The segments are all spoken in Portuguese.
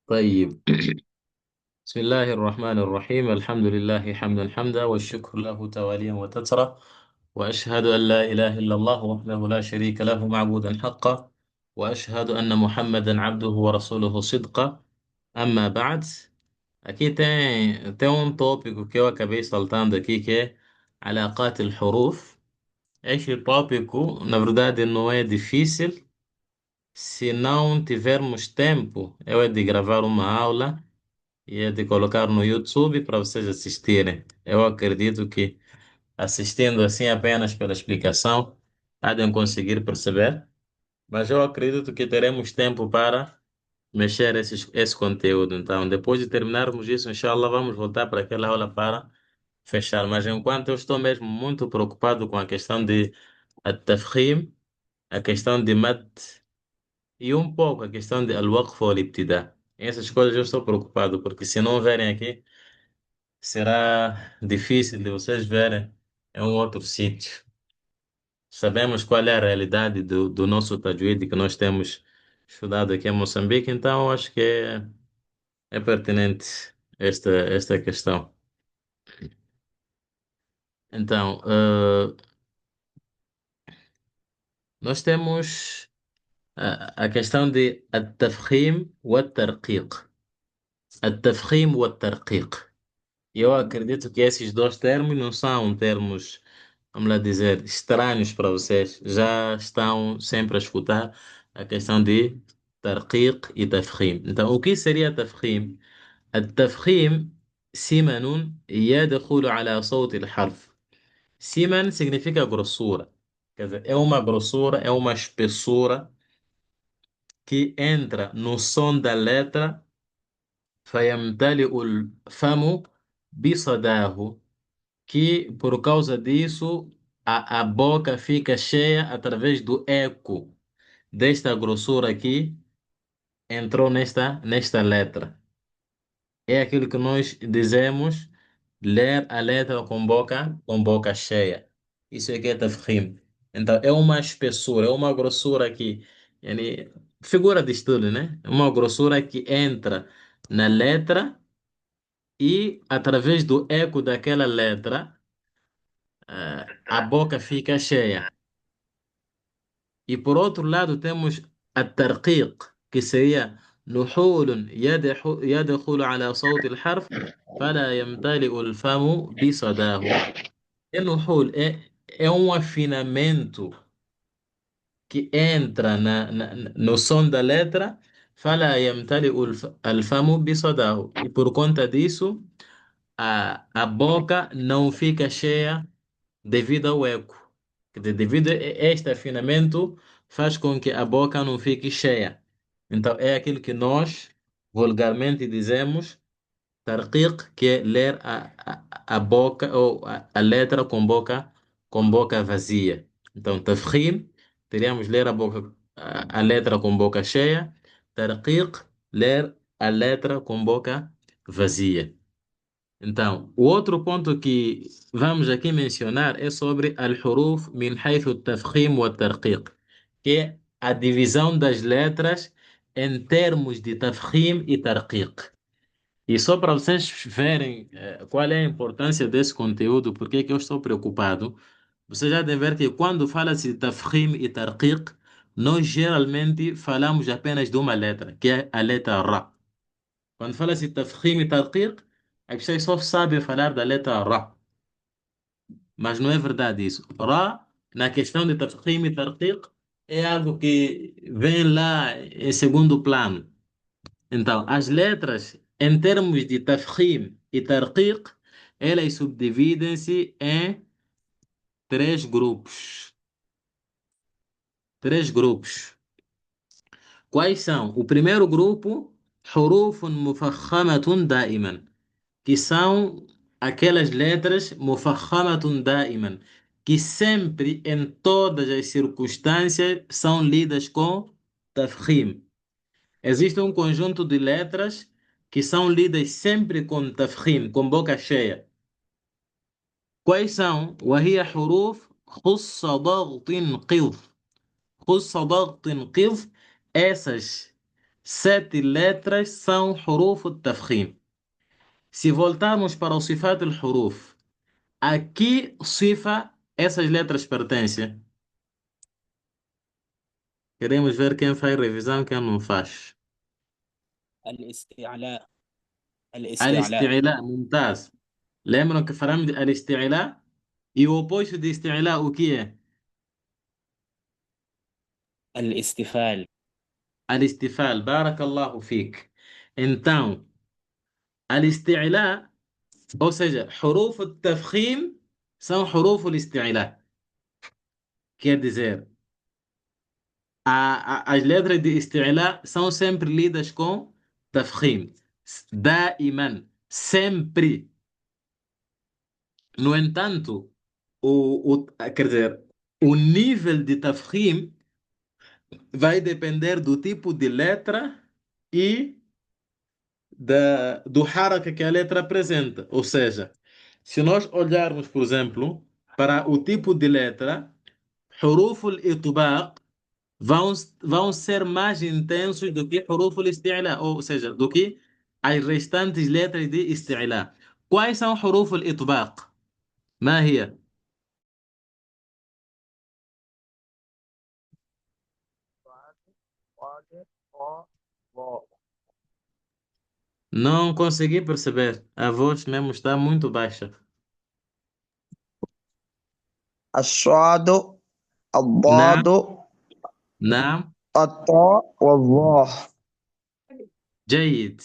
طيب. بسم الله الرحمن الرحيم، الحمد لله حمدا حمدا والشكر له تواليا وتترى، وأشهد أن لا إله إلا الله وحده لا شريك له معبودا حقا، وأشهد أن محمدا عبده ورسوله صدقا. أما بعد, aqui tem um tópico que eu acabei saltando aqui que é علاقات الحروف. Este tópico, na verdade, não é difícil. Se não tivermos tempo, eu é de gravar uma aula e é de colocar no YouTube para vocês assistirem. Eu acredito que assistindo assim apenas pela explicação, há de conseguir perceber, mas eu acredito que teremos tempo para mexer esse conteúdo. Então, depois de terminarmos isso, inshallah, vamos voltar para aquela aula para fechar. Mas enquanto eu estou mesmo muito preocupado com a questão de at-tafkhim, a questão de mad e um pouco a questão de al-waqf wal-ibtida. Essas coisas eu estou preocupado, porque se não verem aqui, será difícil de vocês verem em um outro sítio. Sabemos qual é a realidade do nosso tajwid que nós temos estudado aqui em Moçambique, então acho que é pertinente esta questão. Então, nós temos a questão de at-tafkhim wa at-tarqiq. At-tafkhim wa at-tarqiq. Eu acredito que esses dois termos não são termos, vamos lá dizer, estranhos para vocês. Já estão sempre a escutar a questão de tarqiq e tafkhim. Então, o que seria tafkhim? التفخيم سمن يدخل على صوت الحرف. Siman significa grossura. Quer dizer, é uma grossura, é uma espessura que entra no som da letra فيمتلئ الفم بصداه, que por causa disso a boca fica cheia através do eco desta grossura que entrou nesta letra. É aquilo que nós dizemos ler a letra com boca cheia. Isso é que é tafkhim. Então é uma espessura, é uma grossura que, yani, figura de estudo, né? É uma grossura que entra na letra e através do eco daquela letra a boca fica cheia. E por outro lado temos a tarqiq, que seria نحول يدخل على صوت الحرف فلا يمتلئ الفم بصداه. E nuhul é um afinamento que entra no som da letra فلا يمتلئ الفم بصداه. E por conta disso a boca não fica cheia devido ao eco. Quer dizer, devido a este afinamento, faz com que a boca não fique cheia. Então, é aquilo que nós vulgarmente dizemos tarqiq, que é ler a boca ou a letra com boca vazia. Então, tafkhim, teríamos ler a letra com boca cheia. Tarqiq, ler a letra com boca vazia. Então, o outro ponto que vamos aqui mencionar é sobre al-huruf min haythu at-tafkhim wa at-tarqiq, que é a divisão das letras em termos de tafkhim e tarqiq. E só para vocês verem qual é a importância desse conteúdo, porque que eu estou preocupado, vocês já devem ver que quando fala-se de tafkhim e tarqiq, nós geralmente falamos apenas de uma letra, que é a letra Ra. Quando fala-se de tafkhim e tarqiq, as pessoas só sabem falar da letra Ra, mas não é verdade isso. Ra, na questão de tafkhim e tarqiq, é algo que vem lá em segundo plano. Então, as letras, em termos de tafkhim e tarqiq, elas subdividem-se em três grupos. Três grupos. Quais são? O primeiro grupo, hurufun mufakhamatun da'iman, que são aquelas letras mufakhamatun da'iman, que sempre, em todas as circunstâncias, são lidas com tafkhim. Existe um conjunto de letras que são lidas sempre com tafkhim, com boca cheia. Quais são? وهي حروف خص ضغط قذ. خص ضغط قذ. Essas sete letras são حروف التفخيم. Se voltarmos para o صفات الحروف, a que cifra essas letras pertencem? Queremos ver quem faz revisão e quem não faz. الاستعلاء. الاستعلاء. الاستعلاء ممتاز. Lembram que falamos de الاستعلاء? E o oposto de استعلاء o que é? الاستفال. الاستفال. بارك الله فيك. Então, الاستعلاء, ou seja, حروف التفخيم são حروف الاستعلاء. Quer dizer, as letras de استعلاء são sempre lidas com تفخيم. دائما, sempre. No entanto, quer dizer, o nível de tafkhim vai depender do tipo de letra e do haraka que a letra apresenta. Ou seja, se nós olharmos, por exemplo, para o tipo de letra, حروف الإطباق vão ser mais intensos do que حروف الاستعلاء, ou seja, do que as restantes letras de استعلاء. Quais são حروف الإطباق؟ ما هي؟ Não consegui perceber. A voz mesmo está muito baixa. الصاد، الضاد، نعم. نعم. الطاء والظاء. جيد.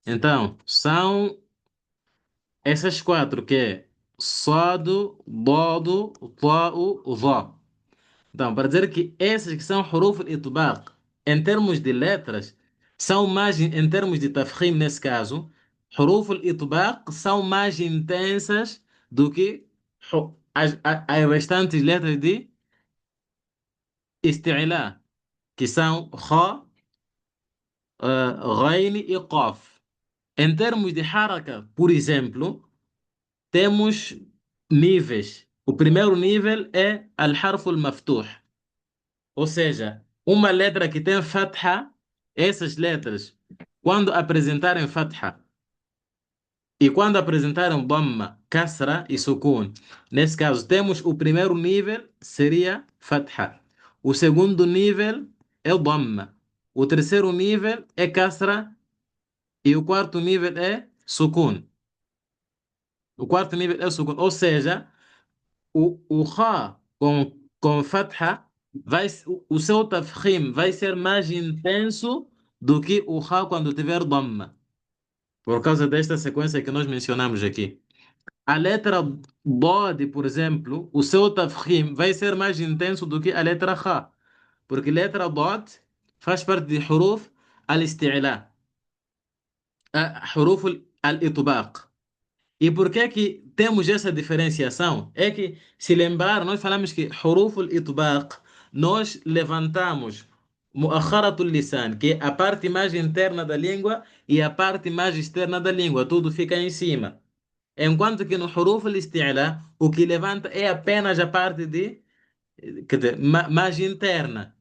Então, são essas quatro que é Sado, Dodo, Tau, Dó. Então, para dizer que essas que são Huruf al-Itbaq, em termos de letras, são mais, em termos de tafkhim nesse caso, Huruf al-Itbaq são mais intensas do que as restantes letras de Isti'la, que são Kha, Ghain e Qaf. Em termos de haraka, por exemplo, temos níveis. O primeiro nível é Al-Harf al-Maftuh, ou seja, uma letra que tem fatha, essas letras, quando apresentarem fatha e quando apresentarem dhamma, kasra e sukun, nesse caso, temos o primeiro nível, seria fatha. O segundo nível é o dhamma. O terceiro nível é kasra e o quarto nível é sukun. O quarto nível é o sukun. Ou seja, o Ra com Fatha, o seu tafkhim vai ser mais intenso do que o Ra quando tiver Dhamma, por causa desta sequência que nós mencionamos aqui. A letra Dod, por exemplo, o seu tafkhim vai ser mais intenso do que a letra Ra, porque a letra Dod faz parte de Huruf al-Isti'la, Huruf al-Itbaq. E por que que temos essa diferenciação? É que, se lembrar, nós falamos que حروف الإطباق, nós levantamos مؤخرة اللسان, que é a parte mais interna da língua e a parte mais externa da língua, tudo fica em cima. Enquanto que no حروف الاستعلاء, o que levanta é apenas a parte de, quer dizer, mais interna.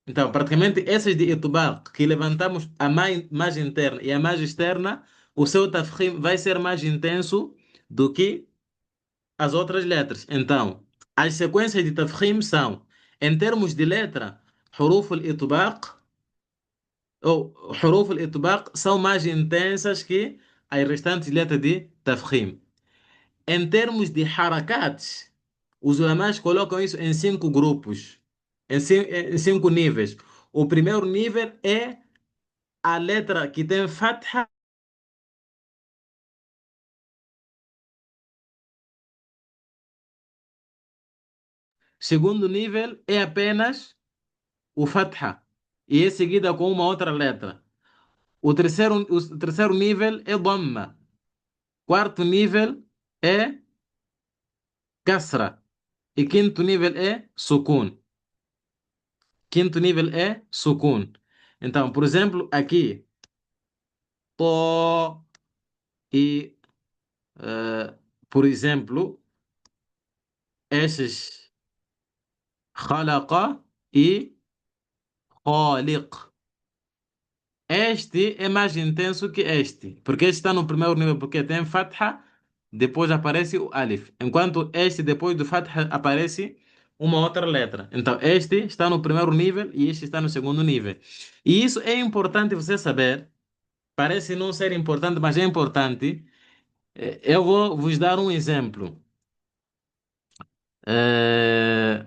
Então, praticamente essas de Itubaq, que levantamos a mais interna e a mais externa, o seu tafkhim vai ser mais intenso do que as outras letras. Então, as sequências de tafkhim são, em termos de letra, حروف الإطباق ou حروف الإطباق são mais intensas que as restantes letras de tafkhim. Em termos de harakat, os ulamás colocam isso em cinco grupos, em cinco níveis. O primeiro nível é a letra que tem fatha. Segundo nível é apenas o fatha e é seguida com uma outra letra. O terceiro nível é dhamma. Quarto nível é kasra. E quinto nível é sukun. Quinto nível é sukun. Então, por exemplo, aqui, to e, por exemplo, esses khalaqa e khaliq. este é mais intenso que este, porque este está no primeiro nível, porque tem fatha, depois aparece o alif, enquanto este, depois do fatha, aparece uma outra letra. Então, este está no primeiro nível e este está no segundo nível. E isso é importante você saber, parece não ser importante, mas é importante. Eu vou vos dar um exemplo. Eh,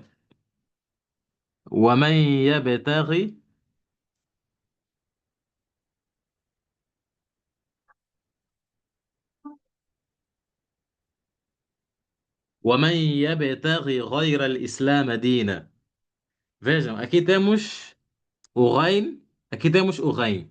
ومن يبتغي ومن يبتغي غير الإسلام دينا. Vejam, aqui temos o Ghain, aqui temos o Ghain.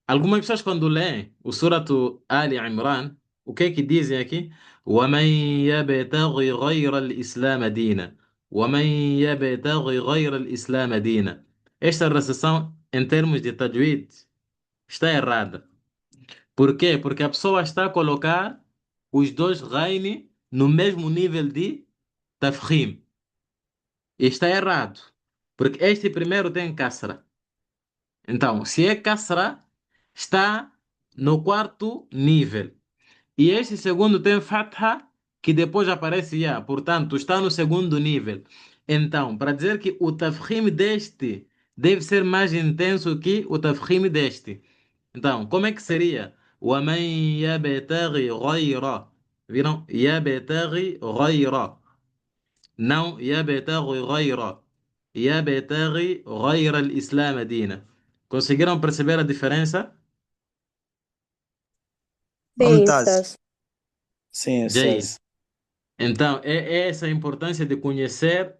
Algumas pessoas quando leem o suratu Ali Imran, o que é que dizem aqui? وَمَنْ يَبْتَغِي غَيْرَ الْإِسْلَامَ دِينًا وَمَنْ يَبْتَغِي غَيْرَ الْإِسْلَامَ دِينًا. Esta recessão, em termos de tajwid, está errada. Por quê? Porque a pessoa está a colocar os dois Ghain no mesmo nível de Tafkhim. E está errado. Porque este primeiro tem Kasra. Então, se é Kasra, está no quarto nível. E este segundo tem Fatha, que depois aparece Ya. Portanto, está no segundo nível. Então, para dizer que o Tafkhim deste deve ser mais intenso que o Tafkhim deste. Então, como é que seria? وَمَنْ يَبْتَغِي غَيْرَ. Viram? يَبْتَغِي غَيْرَ. Não يَبْتَغِي غَيْرَ. يَبْتَغِي غَيْرَ الإسلام دينا. Conseguiram perceber a diferença? Sim, ممتاز. Ustaz. Sim, Jay. Ustaz. Então, é essa a importância de conhecer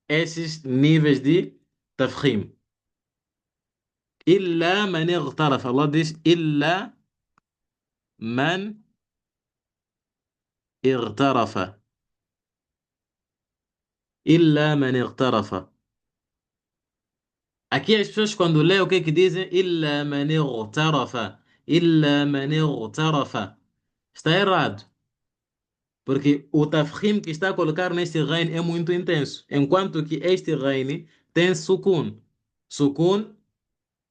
esses níveis de tafkhim. إلا من اغترف. Allah diz إلا من اغترف. إلا من اغترف. Aqui as pessoas quando lêem o que é que dizem? إلا من اغترف. إلا من اغترف. Está errado. Porque o tafkhim que está a colocar neste reino é muito intenso. Enquanto que este reino tem sukun. Sukun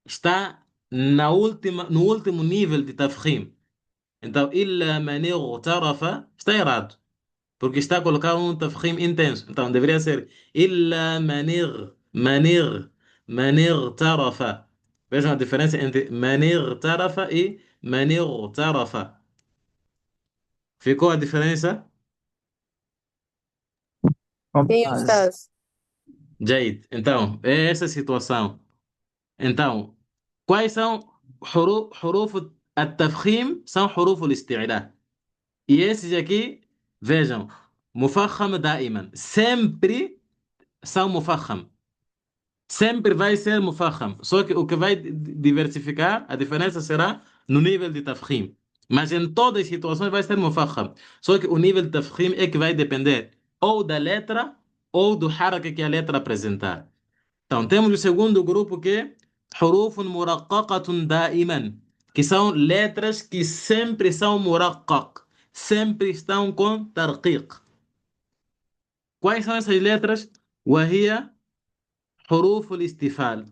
está no último nível de tafkhim. Então, إلا من اغترف está errado. Porque está a colocar um tafkhim intenso. Então, deveria ser إلا من اغترف. Vejam a diferença entre من اغترف e من اغترف. Ficou a diferença? Sim, ممتاز. Ustaz. Jade. Então, é essa a situação. Então, quais são حروف التفخيم? São حروف الاستعلاء. E esses aqui, vejam, مفخم دائما. Sempre são مفخم. Sempre vai ser mufakham. Só que o que vai diversificar, a diferença será no nível de tafkhim. Mas em todas as situações vai ser mufakham. Só que o nível de tafkhim é que vai depender ou da letra ou do haraka que a letra apresentar. Então, temos o segundo grupo que é حروف مرققة دائما, que são letras que sempre são muraqqaq, sempre estão com tarqiq. Quais são essas letras? وهي حروف الاستفال.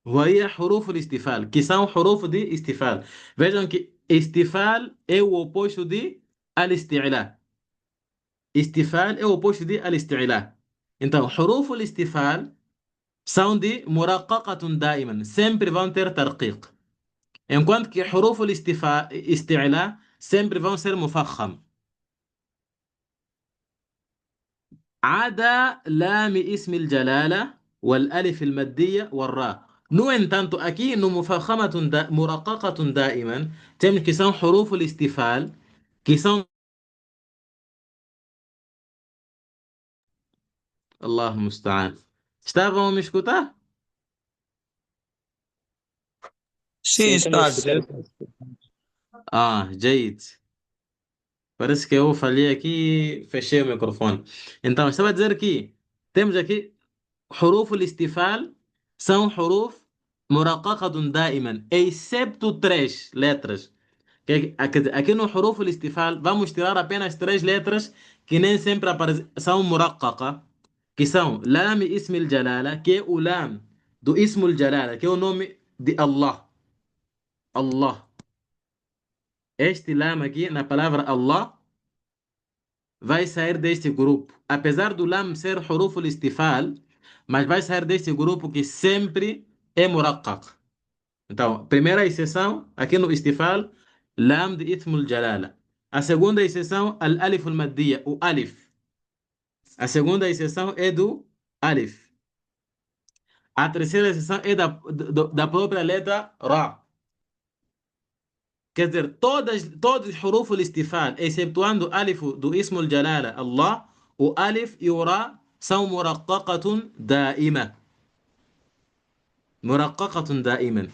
وهي حروف الاستفال, que são حروف de istifal. Vejam que istifal é o oposto de al-isti'la. Istifal é o oposto de al-isti'la. Então, حروف الاستفال são de muraqqaqatun daiman, sempre vão ter tarqiq. Enquanto que حروف الاستعلاء sempre vão ser mufakham. عدا لام اسم الجلالة والألف المادية والراء. No entanto, aqui no مفخمة مرققة دائما temos que são حروف الاستفال, que são الله المستعان. Estavam a me escutar? sim Sim, estamos a استاذ. perceber. جيد. Parece que eu falhei aqui e fechei o microfone. Então, estava a dizer que temos aqui حروف الاستفال são حروف مرققة دائما, excepto três letras. Aqui no حروف الاستفال vamos tirar apenas três letras que nem sempre são مرققة, que são لام اسم الجلالة, que é o lam do اسم الجلالة, que é o nome de Allah. Allah. Este lam aqui, na palavra Allah, vai sair deste grupo. Apesar do lam ser huruf al-istifal, mas vai sair deste grupo que sempre é muraqqaq. Então, primeira exceção, aqui no istifal, lam de ismul jalala. A segunda exceção, al-alif al-maddiya, o alif. A segunda exceção é do alif. A terceira exceção é da própria letra ra. Quer dizer, todos os huruf al-istifal, excetuando alif do ismul jalala, Allah, o alif e o ra são muraqqaqatun daima. Muraqqaqatun daiman.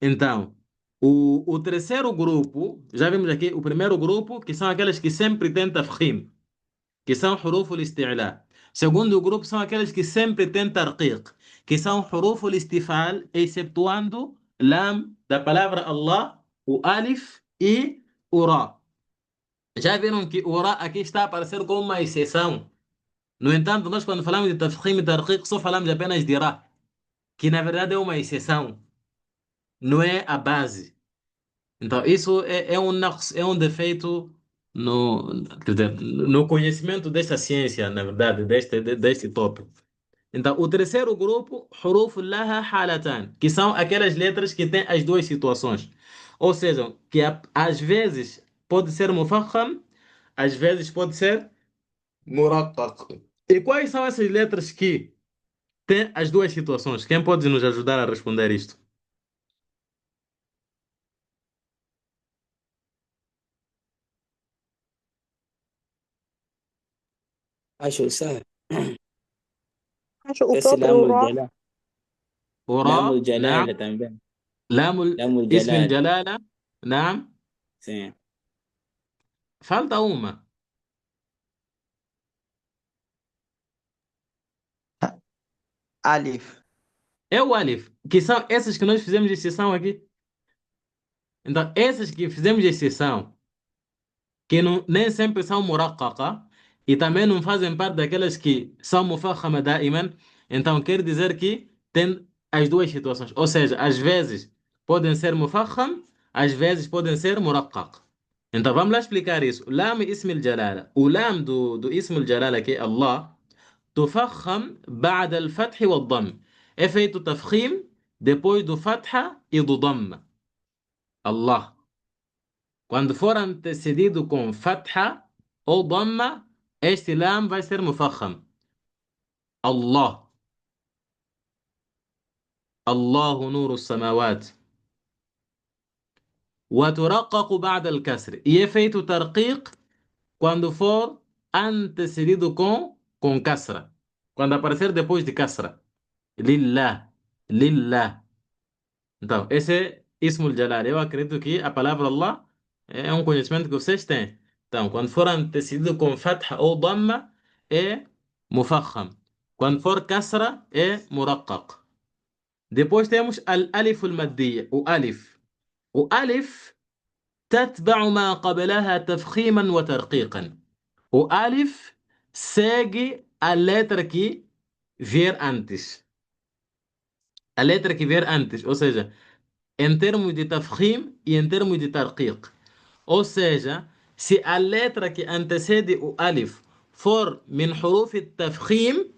Então, o terceiro grupo, já vimos aqui o primeiro grupo, que são aqueles que sempre têm tafkhim, que são huruf al-isti'la. Segundo grupo são aqueles que sempre têm tarqiq, que são huruf al-istifal, excetuando lam da palavra Allah, o alif e o ra. Já viram que o ra aqui está a aparecer como uma exceção. No entanto, nós quando falamos de tafkhim e tarqiq, só falamos apenas de ra, que na verdade é uma exceção, não é a base. Então, isso é um naqs, é um defeito quer dizer, no conhecimento desta ciência, na verdade, deste tópico. Então, o terceiro grupo, huruf laha halatan, que são aquelas letras que têm as duas situações. Ou seja, que às vezes pode ser mufakham, às vezes pode ser muraqqaq. E quais são essas letras que têm as duas situações? Quem pode nos ajudar a responder isto? Acho sabe. Acho o Esse próprio Lamul Ra. Jalal. وراء Lamul نعم. Jalal também. Lamul اسم Jalal. الجلالة. نعم. Sim. Falta uma. Alif. É o alif, que são essas que nós fizemos exceção aqui. Então, essas que fizemos exceção, que não, nem sempre são muraqqaqa, e também não fazem parte daquelas que são mufakhama da'iman, então quer dizer que tem as duas situações. Ou seja, às vezes podem ser mufakham, às vezes podem ser muraqqaq. Então, vamos lá explicar isso. Lam ism al-jalala. O lam do ism al-jalala, que é Allah, تفخم بعد الفتح والضم. É feito tafkhim depois do fatha e do dhamma. Allah. Quando for antecedido com fatha ou dhamma, este lam vai ser mufakham. Allah. الله نور السماوات. وترقق بعد الكسر. E é feito tarqiq quando for antecedido com kasra. Quando aparecer depois de kasra. Lillah. Lillah. Então, esse é Ismul Jalal. Eu acredito que a palavra Allah é um conhecimento que vocês têm. Então, quando for antecedido com fatha ou dhamma, é mufakham. Quando for kasra, é muraqqaq. Depois temos al-alif al-maddiya, o alif. O alif تتبع ما قبلها تفخيما وترقيقا. O alif segue a letra que vier antes. A letra que vier antes, ou seja, em termos de tafkhim e em termos de tarqiq. Ou seja, se a letra que antecede o alif for min huruf tafkhim,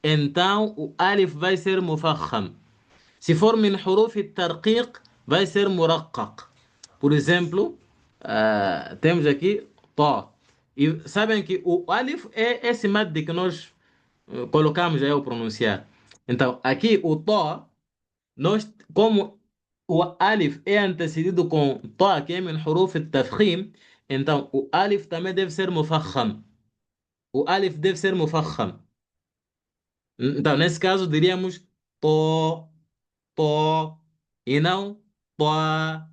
então o alif vai ser mufakham. Se for min huruf tarqiq, vai ser muraqqaq. Por exemplo, temos aqui to. E sabem que o alif é esse mad que nós colocamos aí ao pronunciar. Então, aqui o to nós, como o alif é antecedido com ta, que é min huruf tafkhim, então o alif também deve ser mufakham. O alif deve ser mufakham. Então, nesse caso, diríamos to, to, e não toa,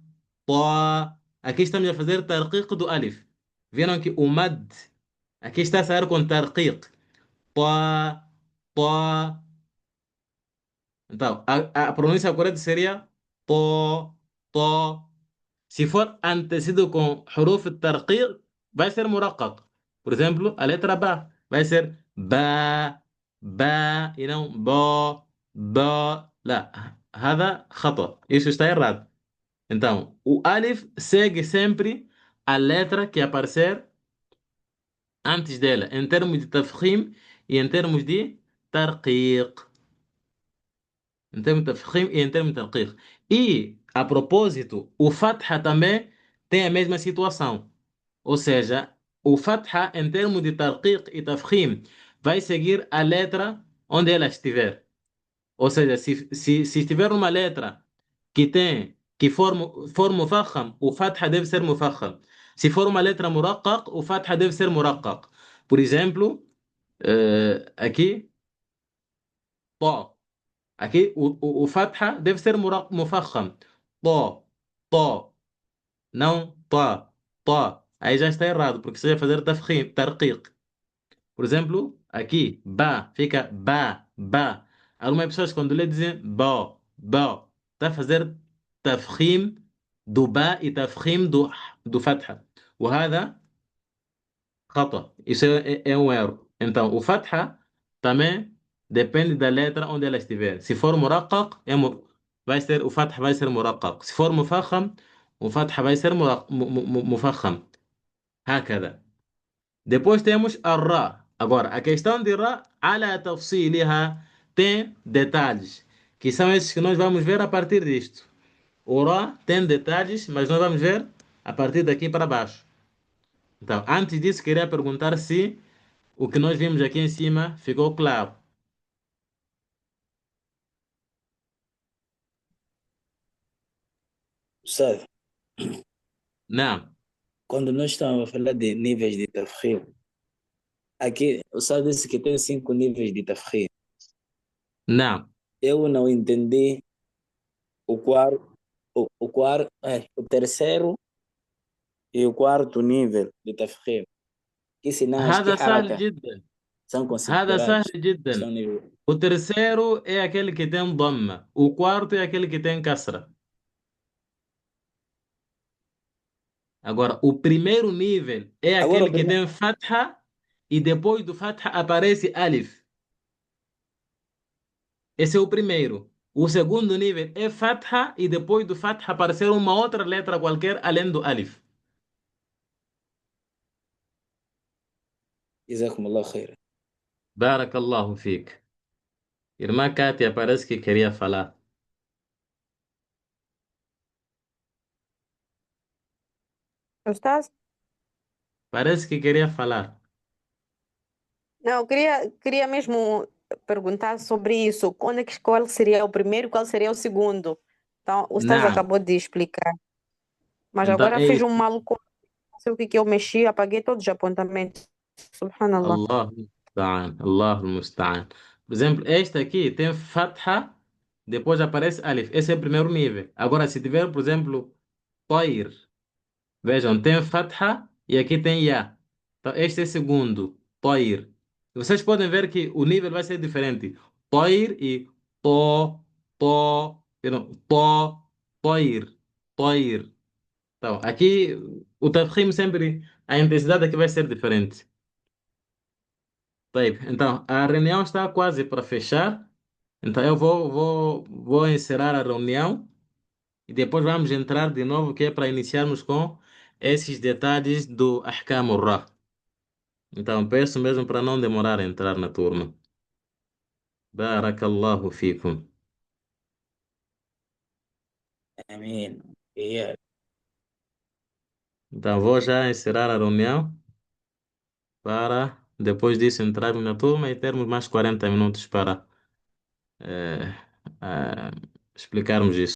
toa. Aqui estamos a fazer tarqiq do alif. Viram que o mad, aqui está a sair com tarqiq. Toa, toa. Então, a pronúncia correta seria to, to. Se for antecedido com huruf tarqiq, vai ser muraqqaq. Por exemplo, a letra ba vai ser ba, ba e não bo, bo. لا، هذا خطأ. Isso está errado. Então, o alif segue sempre a letra que aparecer antes dela, em termos de tafkhim e em termos de tarqiq. Em termos de tafkhim e em termos de tarqiq. E, a propósito, o fatha também tem a mesma situação. Ou seja, o fatha, em termos de tarqiq e tafkhim, vai seguir a letra onde ela estiver. Ou seja, se estiver uma letra que for mufakham, o fatha deve ser mufakham. Se for uma letra muraqqaq, o fatha deve ser muraqqaq. Por exemplo, aqui, to. Aqui o fatha deve ser mufakham. To, to, não to, to. Aí já está errado, porque você vai fazer tafkhim, tarqiq. Por exemplo, aqui, ba, fica ba, ba. Algumas pessoas quando lê dizem bo, bo. Está a fazer tafkhim do ba e tafkhim do fatha. وهذا خطأ. Isso é um erro. Então, o fatha também depende da letra onde ela estiver. Se for muraqqaq, vai ser, o fatha vai ser muraqqaq. Se for mufakham, o fatha vai ser mufakham. هكذا. Depois temos a Ra. Agora, a questão de Ra, ala tafsiliha, tem detalhes, que são esses que nós vamos ver a partir disto. O Ra tem detalhes, mas nós vamos ver a partir daqui para baixo. Então, antes disso, queria perguntar se o que nós vimos aqui em cima ficou claro. Sabe, Não, quando nós estamos a falar de níveis de tafkhim, aqui o Saad disse que tem 5 níveis de tafkhim. não. Eu não entendi o quarto, o terceiro e o quarto nível de tafkhim. Que senão as que هذا سهل haraka جدا. são هذا سهل considerados. جدا. São nível. O terceiro é aquele que tem dhamma. O quarto é aquele que tem kasra. Agora, o primeiro nível é Agora, aquele que tem fatha e depois do fatha aparece alif. Esse é o primeiro. O segundo nível é fatha e depois do fatha aparecer uma outra letra qualquer além do alif. Jazakumullah khair. Barakallahu fique. Irmã Kátia parece que queria falar. Estás? Parece que queria falar. Não, queria mesmo perguntar sobre isso. Qual seria o primeiro e qual seria o segundo? Então, o Estás Não. acabou de explicar. Mas Então agora é fiz isso. um maluco. Não sei o que eu mexi, apaguei todos os apontamentos. Subhanallah. Allah musta'an. Allah musta'an. Por exemplo, este aqui tem fatha, depois aparece alif. Esse é o primeiro nível. Agora, se tiver, por exemplo, طير. Vejam, tem fatha e aqui tem ya. Então, este é segundo, طير. Vocês podem ver que o nível vai ser diferente. طير e to, to, perdão, to, طير, طير. Então, aqui o tafkhim sempre, a intensidade aqui vai ser diferente. طيب, então, a reunião está quase para fechar. Então, eu vou encerrar a reunião e depois vamos entrar de novo, que é para iniciarmos com esses detalhes do Ahkam al-Ra. Então, peço mesmo para não demorar a entrar na turma. Barakallahu fikum. Amém. Yeah. Então, vou já encerrar a reunião para depois disso entrarmos na turma e termos mais 40 minutos para eh, explicarmos isso.